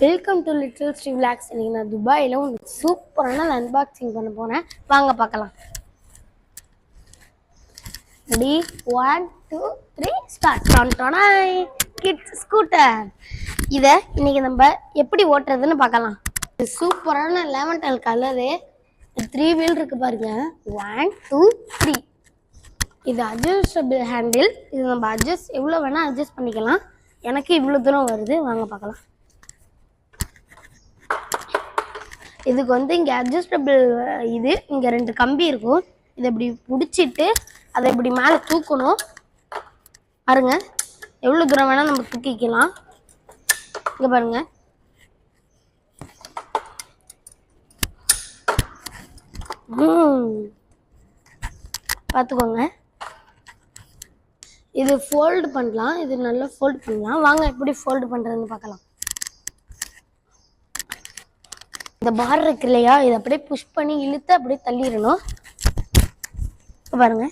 Welcome to little Sri vlogs. இன்னைக்கு நான் துபாயில் உங்களுக்கு சூப்பரான அன்பாக்சிங் பண்ண போனேன். வாங்க பார்க்கலாம். Ready 1 2 3 start. Kids scooter. இதை இன்னைக்கு நம்ம எப்படி ஓட்டுறதுன்னு பார்க்கலாம். இது சூப்பரான லெவன்டல் கலரு. 3 வீல் இருக்கு பாருங்க. 1 2 3. இது அட்ஜஸ்டபிள் ஹேண்டில். இது நம்ம எவ்வளோ வேணால் அட்ஜஸ்ட் பண்ணிக்கலாம். எனக்கு இவ்வளோ தூரம் வருது. வாங்க பார்க்கலாம். இதுக்கு வந்து இங்கே அட்ஜஸ்டபிள் இது இங்கே 2 கம்பி இருக்கும். இதை இப்படி பிடிச்சிட்டு அதை இப்படி மேலே தூக்கணும். பாருங்க, எவ்வளோ தூரம் வேணால் நம்ம தூக்கிக்கலாம். இங்கே பாருங்க, பார்த்துக்கோங்க. இது ஃபோல்டு பண்ணலாம். இது நல்லா ஃபோல்டு பண்ணலாம். வாங்க எப்படி ஃபோல்டு பண்ணுறதுன்னு பார்க்கலாம். இந்த பார் இருக்கு இல்லையா, இதை அப்படியே புஷ் பண்ணி இழுத்து அப்படியே தள்ளிடணும். பாருங்க,